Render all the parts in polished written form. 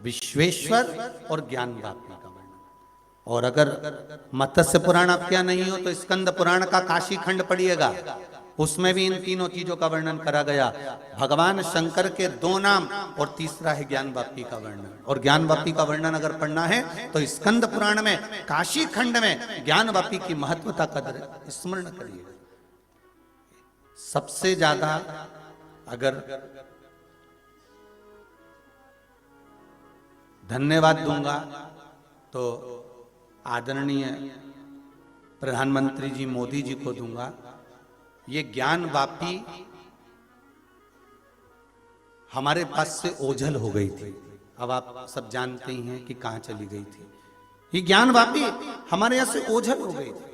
विश्वेश्वर और ज्ञान वापी का वर्णन। और अगर मत्स्य पुराण आप क्या नहीं हो तो स्कंद पुराण का काशी खंड पढ़िएगा, उसमें भी इन तीनों चीजों का वर्णन करा गया। भगवान शंकर के 2 नाम और तीसरा है ज्ञान वापी का वर्णन। और ज्ञान वापी का वर्णन अगर पढ़ना है तो स्कंद पुराण में काशी खंड में ज्ञान वापी की महत्वता का स्मरण करिएगा। सबसे ज्यादा अगर धन्यवाद दूंगा तो आदरणीय प्रधानमंत्री जी मोदी जी को दूंगा। ये ज्ञान वापी हमारे पास से ओझल हो गई थी। अब आप सब जानते ही हैं कि कहां चली गई थी। ये ज्ञान वापी हमारे यहां से ओझल हो गई थी।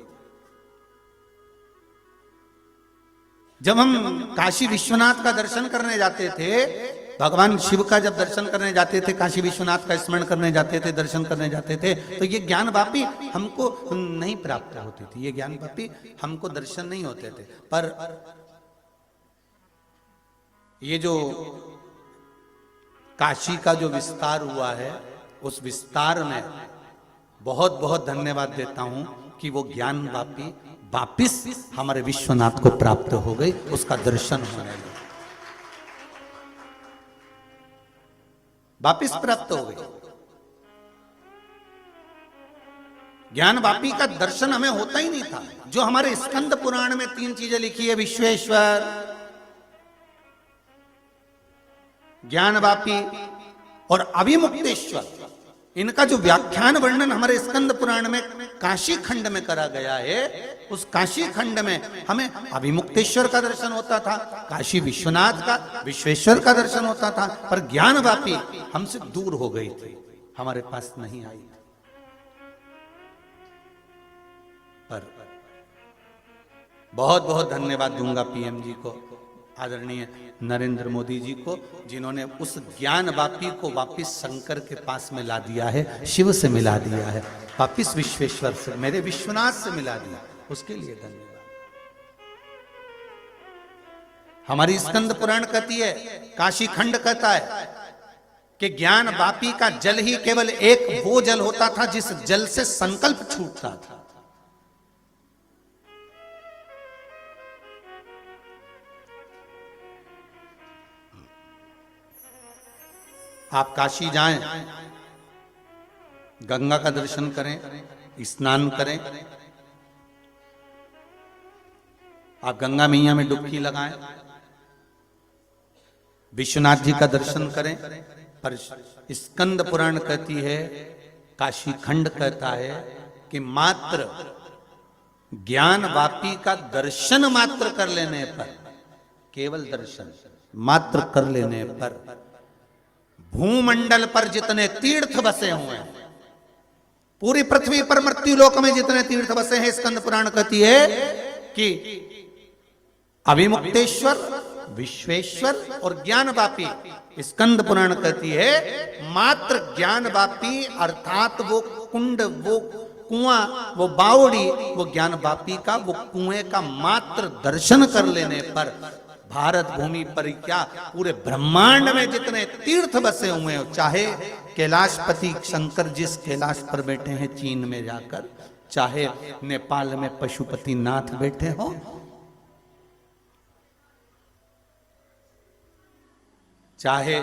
जब हम काशी विश्वनाथ का दर्शन करने जाते थे, भगवान शिव का जब दर्शन करने जाते थे, काशी विश्वनाथ का स्मरण करने जाते थे, दर्शन करने जाते थे, तो ये ज्ञान वापी हमको नहीं प्राप्त होती थी। ये ज्ञान वापी हमको दर्शन नहीं होते थे। पर ये जो काशी का जो विस्तार हुआ है, उस विस्तार में बहुत बहुत धन्यवाद देता हूं कि वो ज्ञान वापी वापिस हमारे विश्वनाथ को प्राप्त हो गई, उसका दर्शन होने लगा, वापिस प्राप्त हो गई। ज्ञान वापी का दर्शन हमें होता ही नहीं था। जो हमारे स्कंद पुराण में 3 चीजें लिखी है, विश्वेश्वर, ज्ञान वापी और अविमुक्तेश्वर, इनका जो व्याख्यान वर्णन हमारे स्कंद पुराण में काशी खंड में करा गया है, उस काशी खंड में हमें अभिमुक्तेश्वर का दर्शन होता था, काशी विश्वनाथ का, विश्वेश्वर का दर्शन होता था। पर ज्ञान वापी हमसे दूर हो गई थी, हमारे पास नहीं आई। पर बहुत बहुत धन्यवाद दूंगा पीएम जी को, आदरणीय नरेंद्र मोदी जी को, जिन्होंने उस ज्ञान वापी को वापिस शंकर के पास में ला दिया है, शिव से मिला दिया है, वापिस विश्वेश्वर से, मेरे विश्वनाथ से मिला दिया। उसके लिए धन्यवाद। हमारी स्कंद पुराण कहती है, काशी खंड कहता है कि ज्ञान वापी का जल ही केवल एक वो जल होता था जिस जल से संकल्प छूटता था। आप काशी जाएं, गंगा का दर्शन करें, स्नान करें, आप गंगा मैया में डुबकी लगाएं, विश्वनाथ जी का दर्शन करें। पर स्कंद पुराण कहती है, काशी खंड कहता है कि मात्र ज्ञान वापी का दर्शन मात्र कर लेने पर, केवल दर्शन मात्र कर लेने पर, भूमंडल पर जितने तीर्थ बसे हुए हैं, पूरी पृथ्वी पर मृत्यु लोक में जितने तीर्थ बसे हैं, स्कंद पुराण कहती है कि अभिमुक्तेश्वर, विश्वेश्वर और ज्ञान वापी, स्कंद पुराण कहती है मात्र ज्ञान वापी अर्थात वो कुंड, वो कुआं, वो बावड़ी, वो ज्ञान वापी का वो कुएं का मात्र दर्शन कर लेने पर भारत भूमि पर क्या पूरे ब्रह्मांड में जितने तीर्थ बसे हुए हैं, चाहे कैलाशपति शंकर जिस कैलाश पर बैठे हैं चीन में जाकर, चाहे नेपाल में पशुपति नाथ बैठे हो, चाहे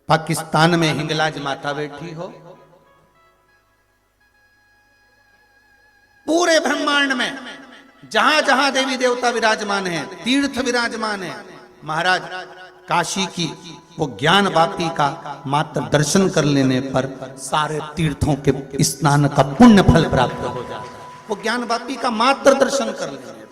पाकिस्तान में हिंगलाज माता बैठी हो, पूरे ब्रह्मांड में जहां जहां देवी देवता विराजमान हैं, तीर्थ विराजमान हैं, महाराज काशी की वो ज्ञान वापी का मात्र दर्शन कर लेने पर सारे तीर्थों के स्नान का पुण्य फल प्राप्त हो जाता है। वो ज्ञान वापी का मात्र दर्शन कर लेने